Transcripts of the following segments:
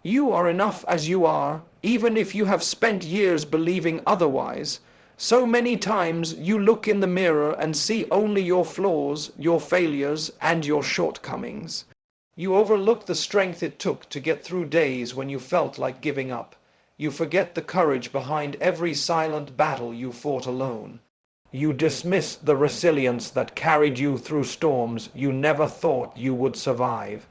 You are enough as you are, even if you have spent years believing otherwise. So many times you look in the mirror and see only your flaws, your failures, and your shortcomings. You overlook the strength it took to get through days when you felt like giving up. You forget the courage behind every silent battle you fought alone. You dismiss the resilience that carried you through storms you never thought you would survive.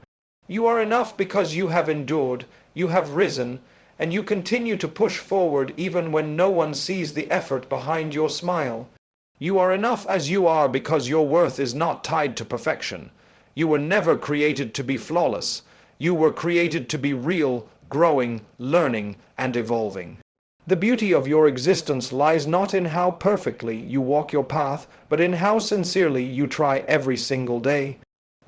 You are enough because you have endured, you have risen, and you continue to push forward even when no one sees the effort behind your smile. You are enough as you are because your worth is not tied to perfection. You were never created to be flawless. You were created to be real, growing, learning, and evolving. The beauty of your existence lies not in how perfectly you walk your path, but in how sincerely you try every single day.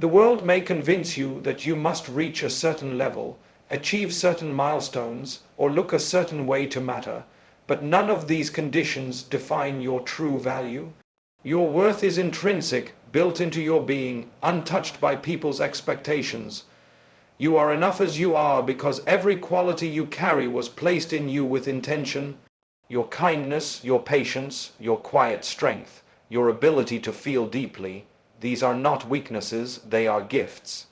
The world may convince you that you must reach a certain level, achieve certain milestones, or look a certain way to matter, but none of these conditions define your true value. Your worth is intrinsic, built into your being, untouched by people's expectations. You are enough as you are because every quality you carry was placed in you with intention. Your kindness, your patience, your quiet strength, your ability to feel deeply, these are not weaknesses, they are gifts.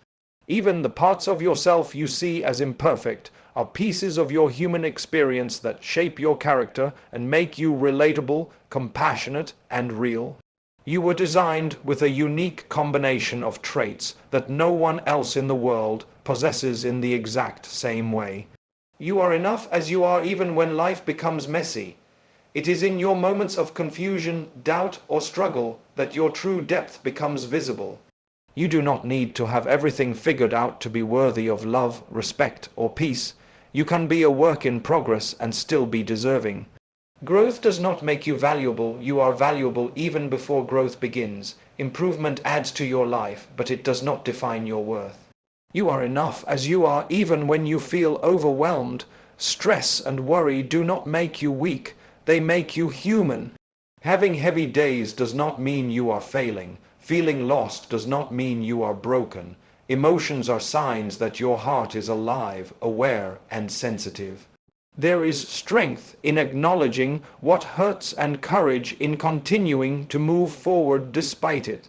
Even the parts of yourself you see as imperfect are pieces of your human experience that shape your character and make you relatable, compassionate, and real. You were designed with a unique combination of traits that no one else in the world possesses in the exact same way. You are enough as you are even when life becomes messy. It is in your moments of confusion, doubt, or struggle that your true depth becomes visible. You do not need to have everything figured out to be worthy of love, respect, or peace. You can be a work in progress and still be deserving. Growth does not make you valuable. You are valuable even before growth begins. Improvement adds to your life, but it does not define your worth. You are enough as you are even when you feel overwhelmed. Stress and worry do not make you weak. They make you human. Having heavy days does not mean you are failing. Feeling lost does not mean you are broken. Emotions are signs that your heart is alive, aware, and sensitive. There is strength in acknowledging what hurts and courage in continuing to move forward despite it.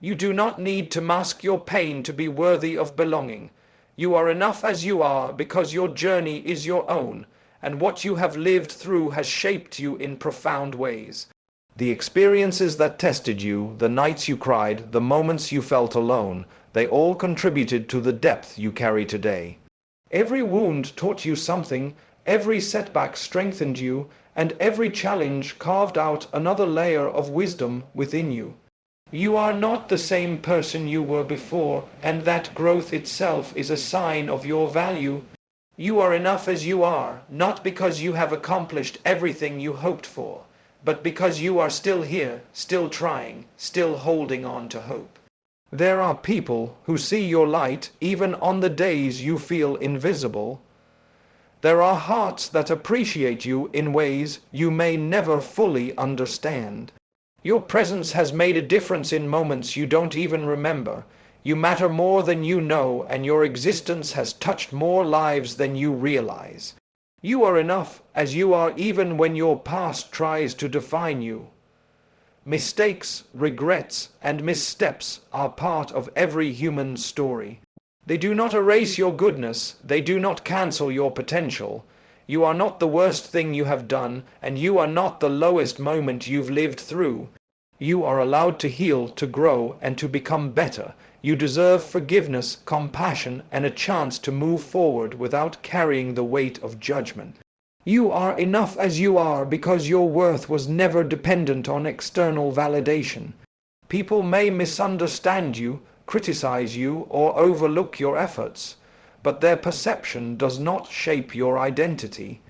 You do not need to mask your pain to be worthy of belonging. You are enough as you are because your journey is your own, and what you have lived through has shaped you in profound ways. The experiences that tested you, the nights you cried, the moments you felt alone, they all contributed to the depth you carry today. Every wound taught you something, every setback strengthened you, and every challenge carved out another layer of wisdom within you. You are not the same person you were before, and that growth itself is a sign of your value. You are enough as you are, not because you have accomplished everything you hoped for, but because you are still here, still trying, still holding on to hope. There are people who see your light even on the days you feel invisible. There are hearts that appreciate you in ways you may never fully understand. Your presence has made a difference in moments you don't even remember. You matter more than you know, and your existence has touched more lives than you realize. You are enough as you are even when your past tries to define you. Mistakes, regrets, and missteps are part of every human story. They do not erase your goodness, they do not cancel your potential. You are not the worst thing you have done, and you are not the lowest moment you've lived through. You are allowed to heal, to grow, and to become better. You deserve forgiveness, compassion, and a chance to move forward without carrying the weight of judgment. You are enough as you are because your worth was never dependent on external validation. People may misunderstand you, criticize you, or overlook your efforts, but their perception does not shape your identity.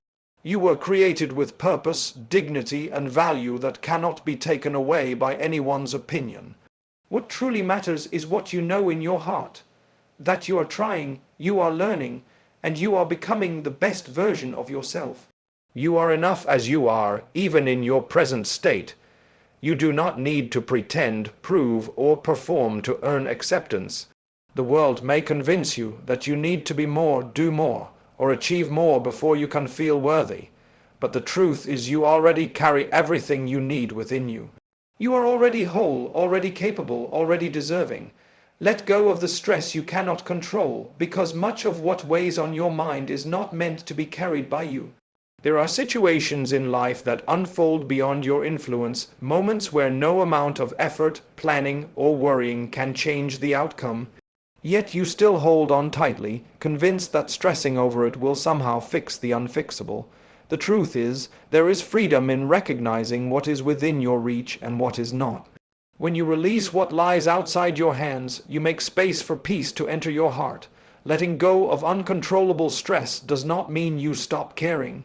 You were created with purpose, dignity, and value that cannot be taken away by anyone's opinion. What truly matters is what you know in your heart, that you are trying, you are learning, and you are becoming the best version of yourself. You are enough as you are, even in your present state. You do not need to pretend, prove, or perform to earn acceptance. The world may convince you that you need to be more, do more, or achieve more before you can feel worthy. But the truth is you already carry everything you need within you. You are already whole, already capable, already deserving. Let go of the stress you cannot control, because much of what weighs on your mind is not meant to be carried by you. There are situations in life that unfold beyond your influence, moments where no amount of effort, planning, or worrying can change the outcome. Yet you still hold on tightly, convinced that stressing over it will somehow fix the unfixable. The truth is, there is freedom in recognizing what is within your reach and what is not. When you release what lies outside your hands, you make space for peace to enter your heart. Letting go of uncontrollable stress does not mean you stop caring.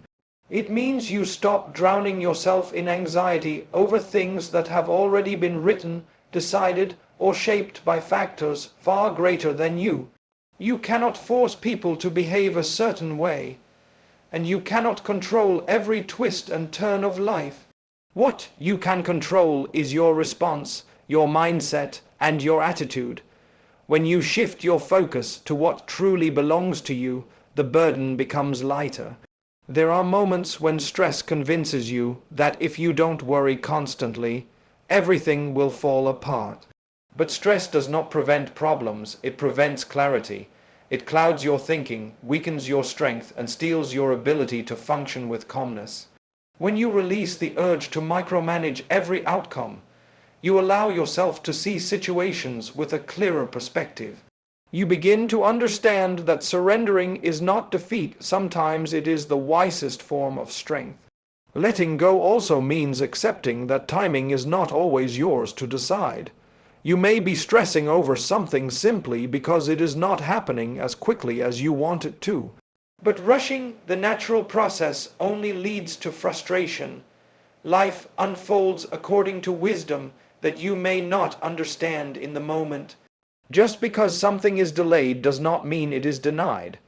It means you stop drowning yourself in anxiety over things that have already been written, decided, or shaped by factors far greater than you. You cannot force people to behave a certain way, and you cannot control every twist and turn of life. What you can control is your response, your mindset, and your attitude. When you shift your focus to what truly belongs to you, the burden becomes lighter. There are moments when stress convinces you that if you don't worry constantly, everything will fall apart. But stress does not prevent problems, it prevents clarity. It clouds your thinking, weakens your strength, and steals your ability to function with calmness. When you release the urge to micromanage every outcome, you allow yourself to see situations with a clearer perspective. You begin to understand that surrendering is not defeat, sometimes it is the wisest form of strength. Letting go also means accepting that timing is not always yours to decide. You may be stressing over something simply because it is not happening as quickly as you want it to. But rushing the natural process only leads to frustration. Life unfolds according to wisdom that you may not understand in the moment. Just because something is delayed does not mean it is denied.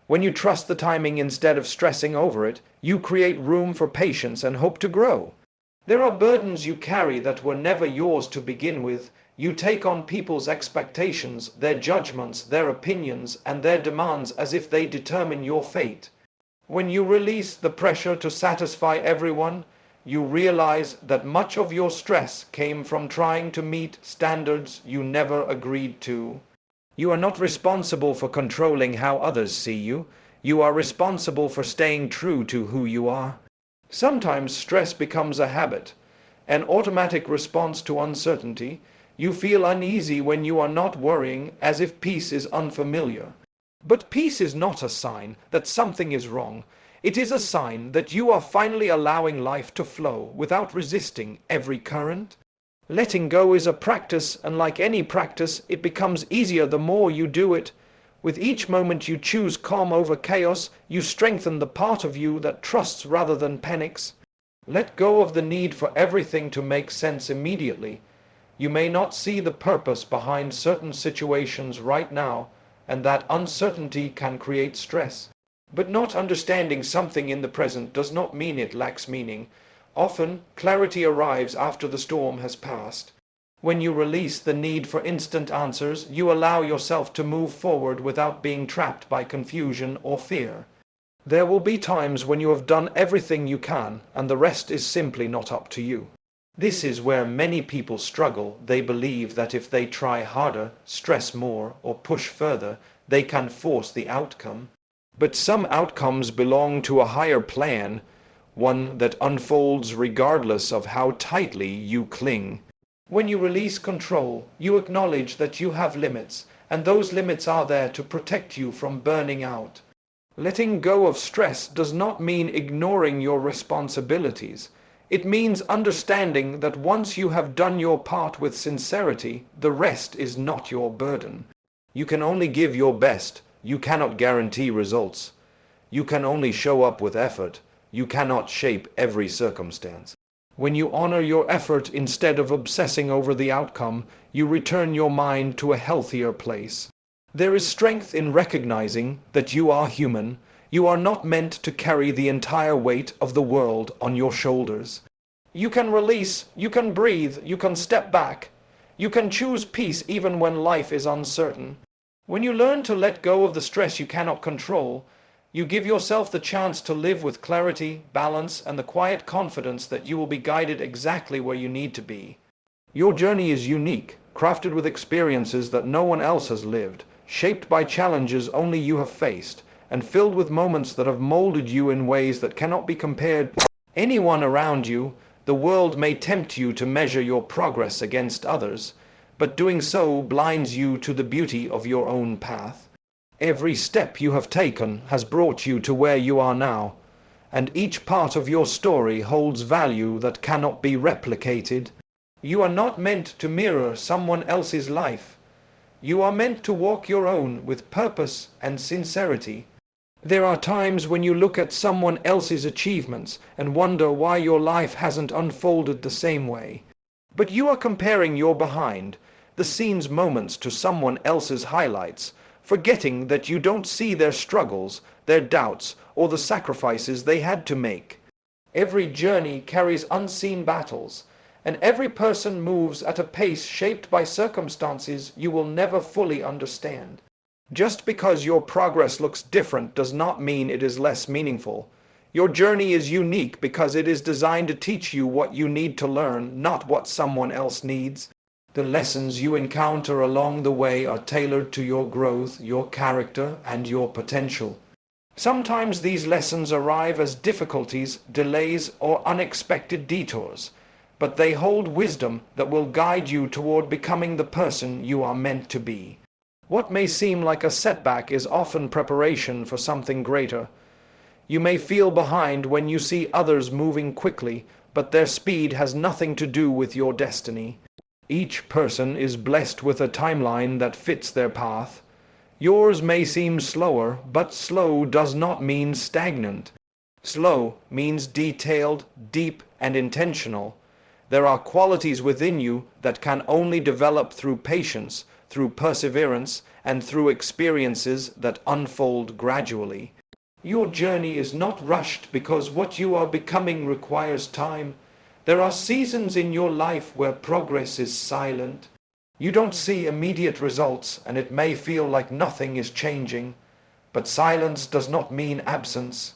When you trust the timing instead of stressing over it, you create room for patience and hope to grow. There are burdens you carry that were never yours to begin with. You take on people's expectations, their judgments, their opinions, and their demands as if they determine your fate. When you release the pressure to satisfy everyone, you realize that much of your stress came from trying to meet standards you never agreed to. You are not responsible for controlling how others see you. You are responsible for staying true to who you are. Sometimes stress becomes a habit, an automatic response to uncertainty. You feel uneasy when you are not worrying, as if peace is unfamiliar. But peace is not a sign that something is wrong. It is a sign that you are finally allowing life to flow without resisting every current. Letting go is a practice, and like any practice, it becomes easier the more you do it. With each moment you choose calm over chaos, you strengthen the part of you that trusts rather than panics. Let go of the need for everything to make sense immediately. You may not see the purpose behind certain situations right now, and that uncertainty can create stress. But not understanding something in the present does not mean it lacks meaning. Often, clarity arrives after the storm has passed. When you release the need for instant answers, you allow yourself to move forward without being trapped by confusion or fear. There will be times when you have done everything you can, and the rest is simply not up to you. This is where many people struggle. They believe that if they try harder, stress more, or push further, they can force the outcome. But some outcomes belong to a higher plan, one that unfolds regardless of how tightly you cling. When you release control, you acknowledge that you have limits, and those limits are there to protect you from burning out. Letting go of stress does not mean ignoring your responsibilities. It means understanding that once you have done your part with sincerity, the rest is not your burden. You can only give your best. You cannot guarantee results. You can only show up with effort. You cannot shape every circumstance. When you honor your effort instead of obsessing over the outcome, you return your mind to a healthier place. There is strength in recognizing that you are human. You are not meant to carry the entire weight of the world on your shoulders. You can release, you can breathe, you can step back. You can choose peace even when life is uncertain. When you learn to let go of the stress you cannot control, You give yourself the chance to live with clarity, balance, and the quiet confidence that you will be guided exactly where you need to be. Your journey is unique, crafted with experiences that no one else has lived, shaped by challenges only you have faced, and filled with moments that have molded you in ways that cannot be compared to anyone around you. The world may tempt you to measure your progress against others, but doing so blinds you to the beauty of your own path. Every step you have taken has brought you to where you are now, and each part of your story holds value that cannot be replicated. You are not meant to mirror someone else's life. You are meant to walk your own with purpose and sincerity. There are times when you look at someone else's achievements and wonder why your life hasn't unfolded the same way. But you are comparing your behind the scenes moments to someone else's highlights, forgetting that you don't see their struggles, their doubts, or the sacrifices they had to make. Every journey carries unseen battles, and every person moves at a pace shaped by circumstances you will never fully understand. Just because your progress looks different does not mean it is less meaningful. Your journey is unique because it is designed to teach you what you need to learn, not what someone else needs. The lessons you encounter along the way are tailored to your growth, your character, and your potential. Sometimes these lessons arrive as difficulties, delays, or unexpected detours, but they hold wisdom that will guide you toward becoming the person you are meant to be. What may seem like a setback is often preparation for something greater. You may feel behind when you see others moving quickly, but their speed has nothing to do with your destiny. Each person is blessed with a timeline that fits their path. Yours may seem slower, but slow does not mean stagnant. Slow means detailed, deep, and intentional. There are qualities within you that can only develop through patience, through perseverance, and through experiences that unfold gradually. Your journey is not rushed because what you are becoming requires time. There are seasons in your life where progress is silent. You don't see immediate results, and it may feel like nothing is changing. But silence does not mean absence.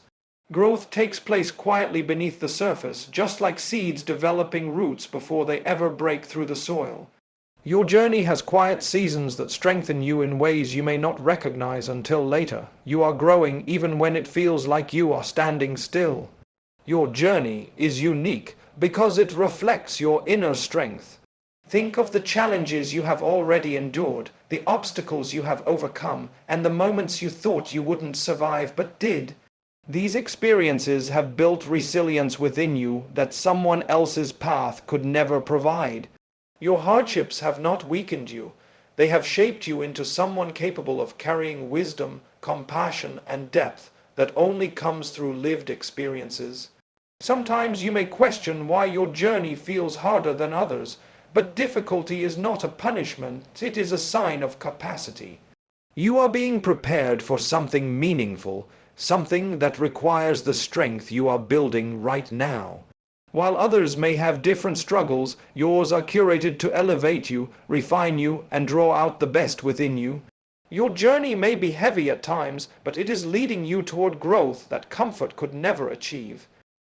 Growth takes place quietly beneath the surface, just like seeds developing roots before they ever break through the soil. Your journey has quiet seasons that strengthen you in ways you may not recognize until later. You are growing even when it feels like you are standing still. Your journey is unique because it reflects your inner strength. Think of the challenges you have already endured, the obstacles you have overcome, and the moments you thought you wouldn't survive but did. These experiences have built resilience within you that someone else's path could never provide. Your hardships have not weakened you. They have shaped you into someone capable of carrying wisdom, compassion, and depth that only comes through lived experiences. Sometimes you may question why your journey feels harder than others, but difficulty is not a punishment, it is a sign of capacity. You are being prepared for something meaningful, something that requires the strength you are building right now. While others may have different struggles, yours are curated to elevate you, refine you, and draw out the best within you. Your journey may be heavy at times, but it is leading you toward growth that comfort could never achieve.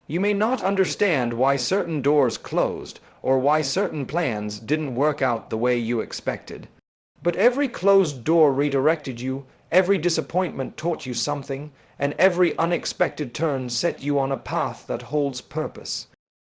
You may not understand why certain doors closed, or why certain plans didn't work out the way you expected. But every closed door redirected you, every disappointment taught you something, and every unexpected turn set you on a path that holds purpose.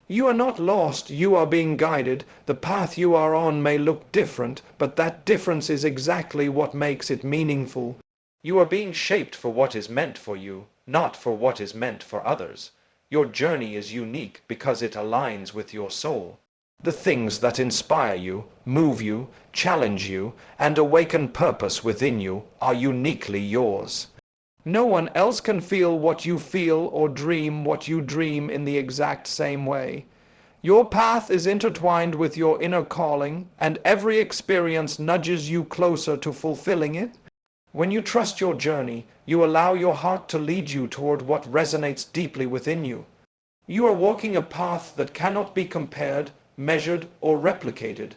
You are not lost, you are being guided. The path you are on may look different, but that difference is exactly what makes it meaningful. You are being shaped for what is meant for you, not for what is meant for others. Your journey is unique because it aligns with your soul. The things that inspire you, move you, challenge you, and awaken purpose within you are uniquely yours. No one else can feel what you feel or dream what you dream in the exact same way. Your path is intertwined with your inner calling, and every experience nudges you closer to fulfilling it. When you trust your journey, you allow your heart to lead you toward what resonates deeply within you. You are walking a path that cannot be compared, measured, or replicated.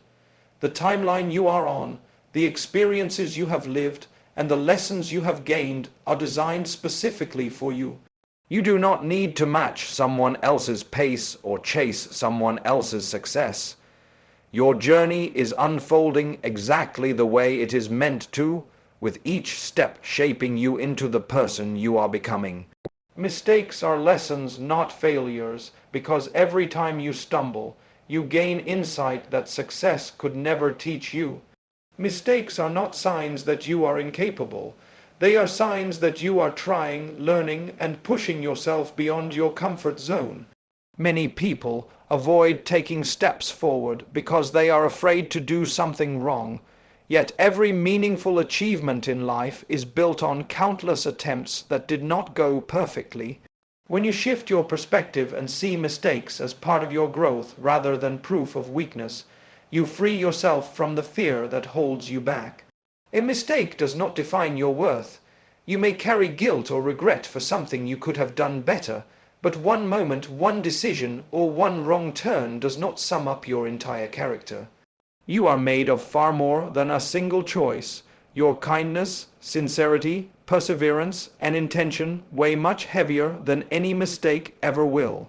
The timeline you are on, the experiences you have lived, and the lessons you have gained are designed specifically for you. You do not need to match someone else's pace or chase someone else's success. Your journey is unfolding exactly the way it is meant to, with each step shaping you into the person you are becoming. Mistakes are lessons, not failures, because every time you stumble, you gain insight that success could never teach you. Mistakes are not signs that you are incapable. They are signs that you are trying, learning, and pushing yourself beyond your comfort zone. Many people avoid taking steps forward because they are afraid to do something wrong. Yet every meaningful achievement in life is built on countless attempts that did not go perfectly. When you shift your perspective and see mistakes as part of your growth rather than proof of weakness, you free yourself from the fear that holds you back. A mistake does not define your worth. You may carry guilt or regret for something you could have done better, but one moment, one decision, or one wrong turn does not sum up your entire character. You are made of far more than a single choice. Your kindness, sincerity, perseverance, and intention weigh much heavier than any mistake ever will.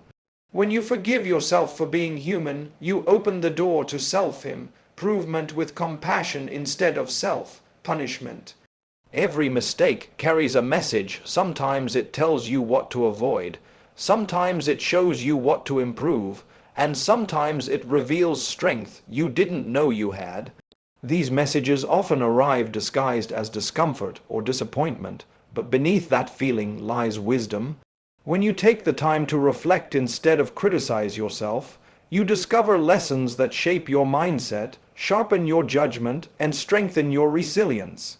When you forgive yourself for being human, you open the door to self-improvement with compassion instead of self-punishment. Every mistake carries a message. Sometimes it tells you what to avoid. Sometimes it shows you what to improve. And sometimes it reveals strength you didn't know you had. These messages often arrive disguised as discomfort or disappointment, but beneath that feeling lies wisdom. When you take the time to reflect instead of criticize yourself, you discover lessons that shape your mindset, sharpen your judgment, and strengthen your resilience.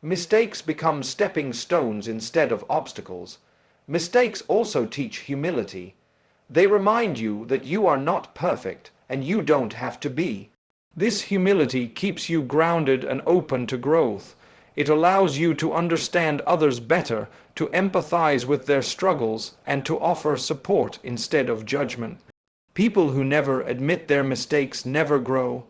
Mistakes become stepping stones instead of obstacles. Mistakes also teach humility. They remind you that you are not perfect, and you don't have to be. This humility keeps you grounded and open to growth. It allows you to understand others better, to empathize with their struggles, and to offer support instead of judgment. People who never admit their mistakes never grow,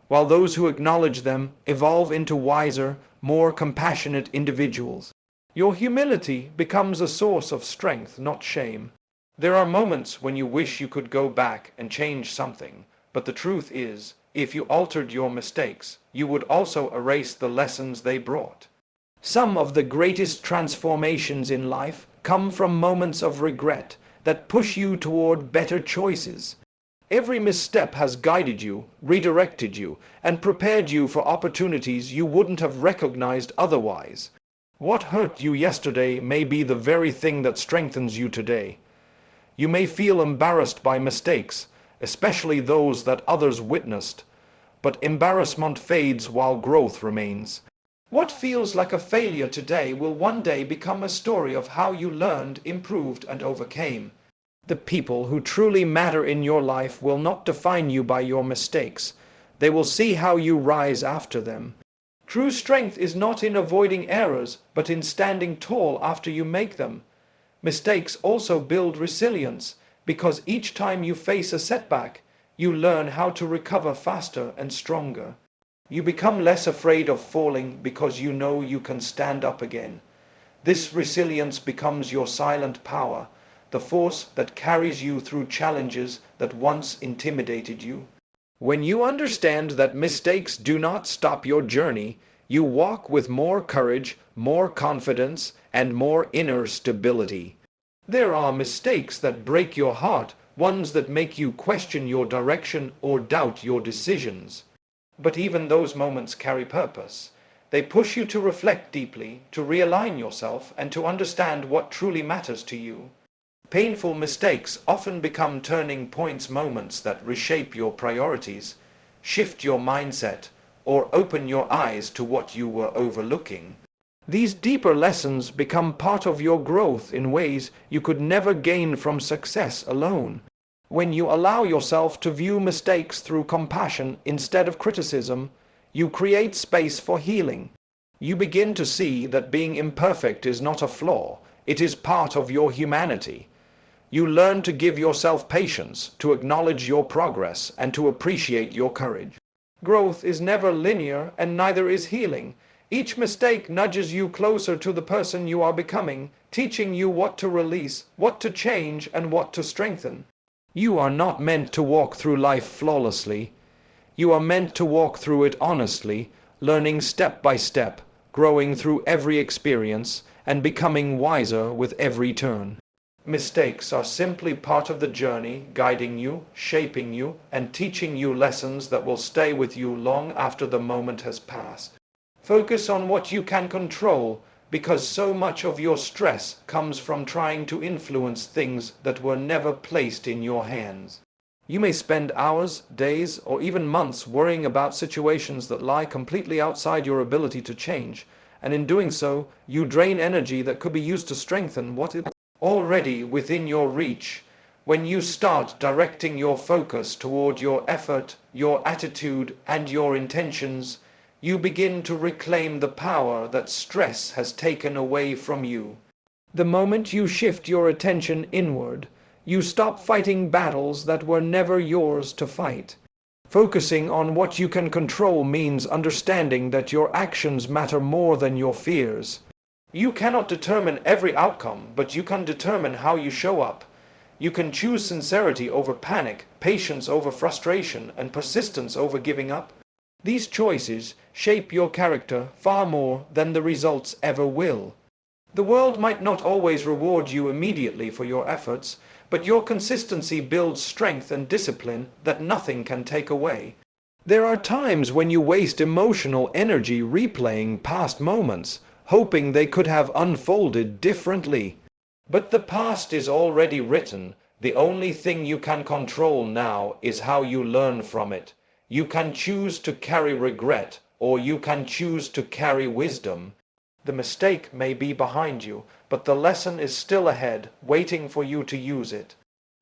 while those who acknowledge them evolve into wiser, more compassionate individuals. Your humility becomes a source of strength, not shame. There are moments when you wish you could go back and change something, but the truth is, if you altered your mistakes, you would also erase the lessons they brought. Some of the greatest transformations in life come from moments of regret that push you toward better choices. Every misstep has guided you, redirected you, and prepared you for opportunities you wouldn't have recognized otherwise. What hurt you yesterday may be the very thing that strengthens you today. You may feel embarrassed by mistakes, especially those that others witnessed, but embarrassment fades while growth remains. What feels like a failure today will one day become a story of how you learned, improved, and overcame. The people who truly matter in your life will not define you by your mistakes. They will see how you rise after them. True strength is not in avoiding errors, but in standing tall after you make them. Mistakes also build resilience, because each time you face a setback, you learn how to recover faster and stronger. You become less afraid of falling because you know you can stand up again. This resilience becomes your silent power, the force that carries you through challenges that once intimidated you. When you understand that mistakes do not stop your journey, you walk with more courage, more confidence, and more inner stability. There are mistakes that break your heart, ones that make you question your direction or doubt your decisions. But even those moments carry purpose. They push you to reflect deeply, to realign yourself, and to understand what truly matters to you. Painful mistakes often become turning points, moments that reshape your priorities, shift your mindset, or open your eyes to what you were overlooking. These deeper lessons become part of your growth in ways you could never gain from success alone. When you allow yourself to view mistakes through compassion instead of criticism, you create space for healing. You begin to see that being imperfect is not a flaw, it is part of your humanity. You learn to give yourself patience, to acknowledge your progress, and to appreciate your courage. Growth is never linear, and neither is healing. Each mistake nudges you closer to the person you are becoming, teaching you what to release, what to change, and what to strengthen. You are not meant to walk through life flawlessly. You are meant to walk through it honestly, learning step by step, growing through every experience, and becoming wiser with every turn. Mistakes are simply part of the journey, guiding you, shaping you, and teaching you lessons that will stay with you long after the moment has passed. Focus on what you can control, because so much of your stress comes from trying to influence things that were never placed in your hands. You may spend hours, days, or even months worrying about situations that lie completely outside your ability to change, and in doing so, you drain energy that could be used to strengthen what is already within your reach. When you start directing your focus toward your effort, your attitude, and your intentions, you begin to reclaim the power that stress has taken away from you. The moment you shift your attention inward, you stop fighting battles that were never yours to fight. Focusing on what you can control means understanding that your actions matter more than your fears. You cannot determine every outcome, but you can determine how you show up. You can choose sincerity over panic, patience over frustration, and persistence over giving up. These choices shape your character far more than the results ever will. The world might not always reward you immediately for your efforts, but your consistency builds strength and discipline that nothing can take away. There are times when you waste emotional energy replaying past moments, hoping they could have unfolded differently. But the past is already written. The only thing you can control now is how you learn from it. You can choose to carry regret, or you can choose to carry wisdom. The mistake may be behind you, but the lesson is still ahead, waiting for you to use it.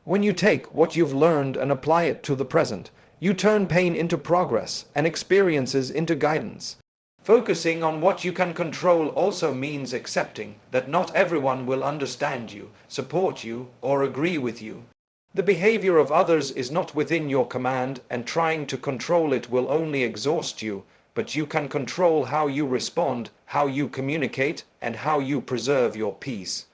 When you take what you've learned and apply it to the present, you turn pain into progress and experiences into guidance. Focusing on what you can control also means accepting that not everyone will understand you, support you, or agree with you. The behavior of others is not within your command, and trying to control it will only exhaust you, but you can control how you respond, how you communicate, and how you preserve your peace.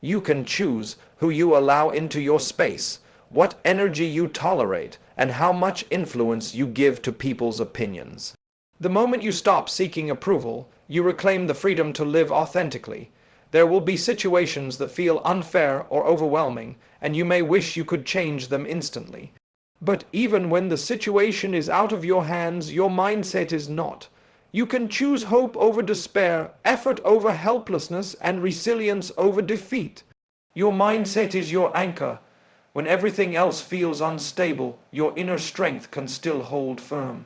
You can choose who you allow into your space, what energy you tolerate, and how much influence you give to people's opinions. The moment you stop seeking approval, you reclaim the freedom to live authentically. There will be situations that feel unfair or overwhelming, and you may wish you could change them instantly. But even when the situation is out of your hands, your mindset is not. You can choose hope over despair, effort over helplessness, and resilience over defeat. Your mindset is your anchor. When everything else feels unstable, your inner strength can still hold firm.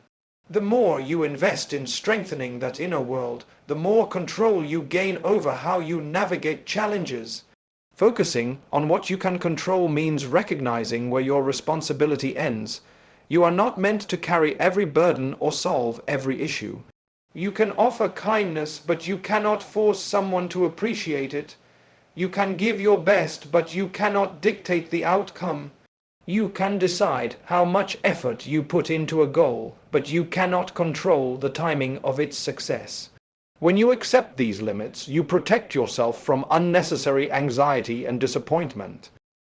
The more you invest in strengthening that inner world, the more control you gain over how you navigate challenges. Focusing on what you can control means recognizing where your responsibility ends. You are not meant to carry every burden or solve every issue. You can offer kindness, but you cannot force someone to appreciate it. You can give your best, but you cannot dictate the outcome. You can decide how much effort you put into a goal, but you cannot control the timing of its success. When you accept these limits, you protect yourself from unnecessary anxiety and disappointment.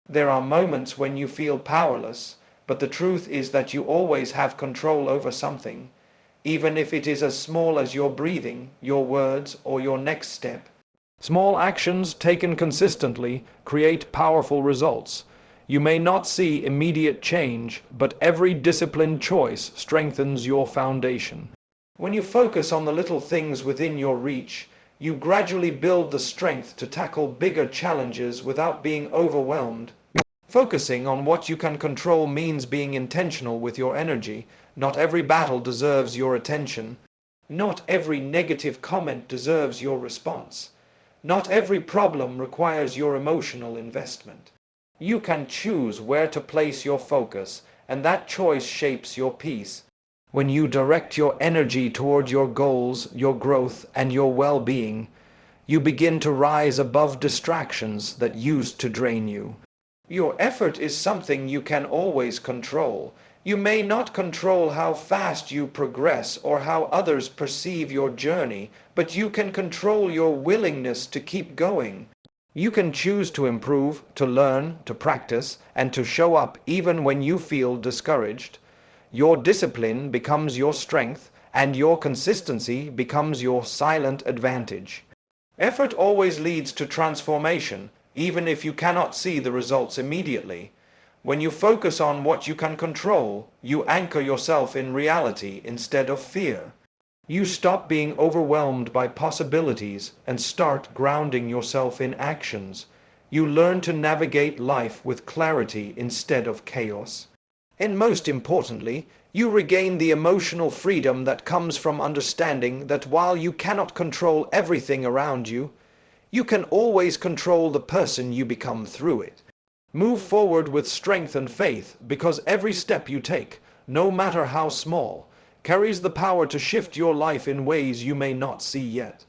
There are moments when you feel powerless, but the truth is that you always have control over something, even if it is as small as your breathing, your words, or your next step. Small actions taken consistently create powerful results. You may not see immediate change, but every disciplined choice strengthens your foundation. When you focus on the little things within your reach, you gradually build the strength to tackle bigger challenges without being overwhelmed. Focusing on what you can control means being intentional with your energy. Not every battle deserves your attention. Not every negative comment deserves your response. Not every problem requires your emotional investment. You can choose where to place your focus, and that choice shapes your peace. When you direct your energy toward your goals, your growth, and your well-being, you begin to rise above distractions that used to drain you. Your effort is something you can always control, You may not control how fast you progress or how others perceive your journey, but you can control your willingness to keep going. You can choose to improve, to learn, to practice, and to show up even when you feel discouraged. Your discipline becomes your strength, and your consistency becomes your silent advantage. Effort always leads to transformation, even if you cannot see the results immediately. When you focus on what you can control, you anchor yourself in reality instead of fear. You stop being overwhelmed by possibilities and start grounding yourself in actions. You learn to navigate life with clarity instead of chaos. And most importantly, you regain the emotional freedom that comes from understanding that while you cannot control everything around you, you can always control the person you become through it. Move forward with strength and faith, because every step you take, no matter how small, carries the power to shift your life in ways you may not see yet.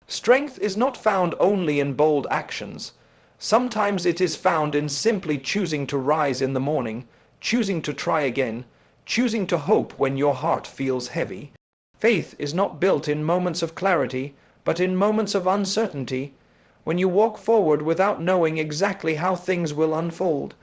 Strength is not found only in bold actions. Sometimes it is found in simply choosing to rise in the morning, choosing to try again, choosing to hope when your heart feels heavy. Faith is not built in moments of clarity, but in moments of uncertainty, when you walk forward without knowing exactly how things will unfold.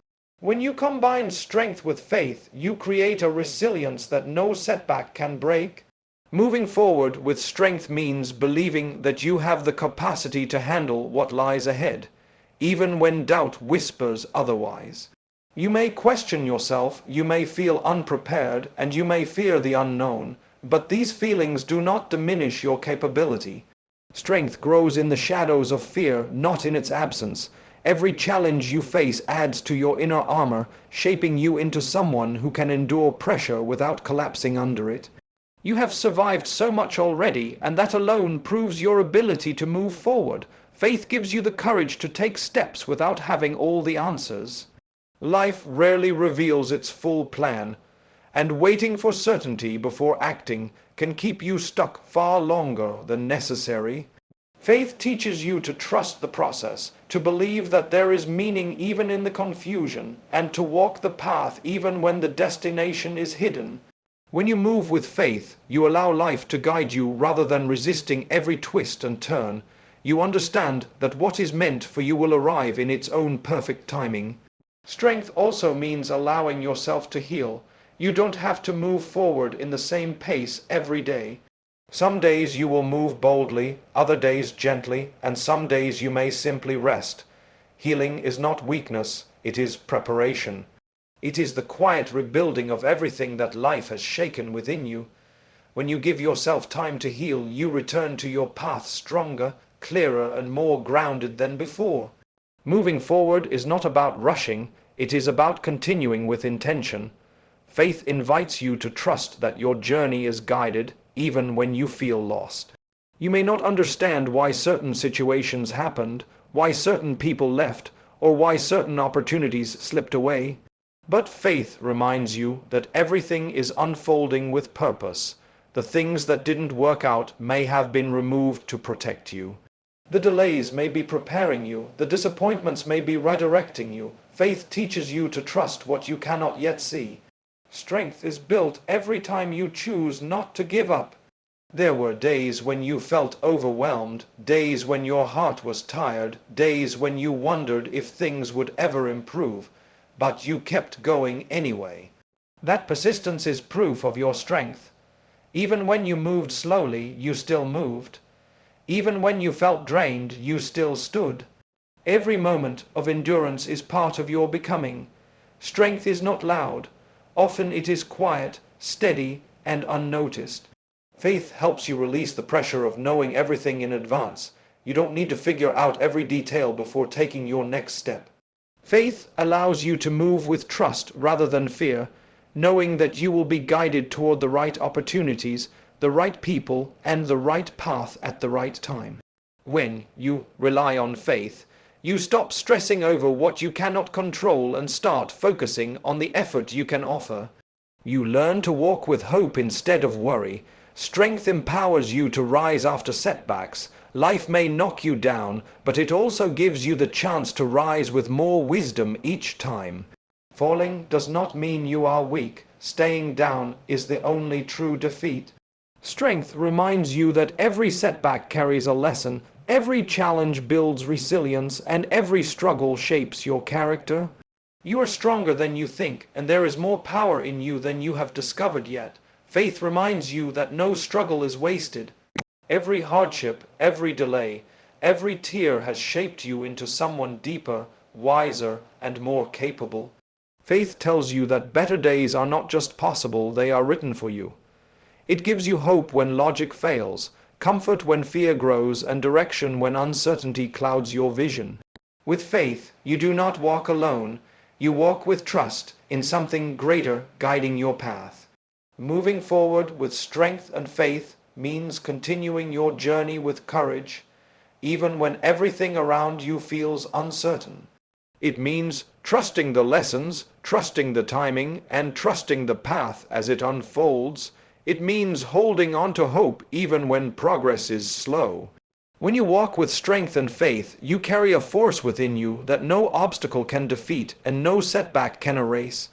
When you combine strength with faith, you create a resilience that no setback can break. Moving forward with strength means believing that you have the capacity to handle what lies ahead, even when doubt whispers otherwise. You may question yourself, you may feel unprepared, and you may fear the unknown, but these feelings do not diminish your capability. Strength grows in the shadows of fear, not in its absence. Every challenge you face adds to your inner armor, shaping you into someone who can endure pressure without collapsing under it. You have survived so much already, and that alone proves your ability to move forward. Faith gives you the courage to take steps without having all the answers. Life rarely reveals its full plan, and waiting for certainty before acting can keep you stuck far longer than necessary. Faith teaches you to trust the process, to believe that there is meaning even in the confusion, and to walk the path even when the destination is hidden. When you move with faith, you allow life to guide you rather than resisting every twist and turn. You understand that what is meant for you will arrive in its own perfect timing. Strength also means allowing yourself to heal. You don't have to move forward in the same pace every day. Some days you will move boldly, other days gently, and some days you may simply rest. Healing is not weakness, it is preparation. It is the quiet rebuilding of everything that life has shaken within you. When you give yourself time to heal, you return to your path stronger, clearer, and more grounded than before. Moving forward is not about rushing, it is about continuing with intention. Faith invites you to trust that your journey is guided, even when you feel lost. You may not understand why certain situations happened, why certain people left, or why certain opportunities slipped away. But faith reminds you that everything is unfolding with purpose. The things that didn't work out may have been removed to protect you. The delays may be preparing you, the disappointments may be redirecting you. Faith teaches you to trust what you cannot yet see. Strength is built every time you choose not to give up. There were days when you felt overwhelmed, days when your heart was tired, days when you wondered if things would ever improve, but you kept going anyway. That persistence is proof of your strength. Even when you moved slowly, you still moved. Even when you felt drained, you still stood. Every moment of endurance is part of your becoming. Strength is not loud. Often it is quiet, steady, and unnoticed. Faith helps you release the pressure of knowing everything in advance. You don't need to figure out every detail before taking your next step. Faith allows you to move with trust rather than fear, knowing that you will be guided toward the right opportunities, the right people, and the right path at the right time. When you rely on faith, you stop stressing over what you cannot control and start focusing on the effort you can offer. You learn to walk with hope instead of worry. Strength empowers you to rise after setbacks. Life may knock you down, but it also gives you the chance to rise with more wisdom each time. Falling does not mean you are weak. staying down is the only true defeat. Strength reminds you that every setback carries a lesson, every challenge builds resilience, and every struggle shapes your character. You are stronger than you think, and there is more power in you than you have discovered yet. Faith reminds you that no struggle is wasted. Every hardship, every delay, every tear has shaped you into someone deeper, wiser, and more capable. Faith tells you that better days are not just possible, they are written for you. It gives you hope when logic fails, comfort when fear grows, and direction when uncertainty clouds your vision. With faith, you do not walk alone, you walk with trust in something greater guiding your path. Moving forward with strength and faith means continuing your journey with courage, even when everything around you feels uncertain. It means trusting the lessons, trusting the timing, and trusting the path as it unfolds. It means holding on to hope even when progress is slow. When you walk with strength and faith, you carry a force within you that no obstacle can defeat and no setback can erase.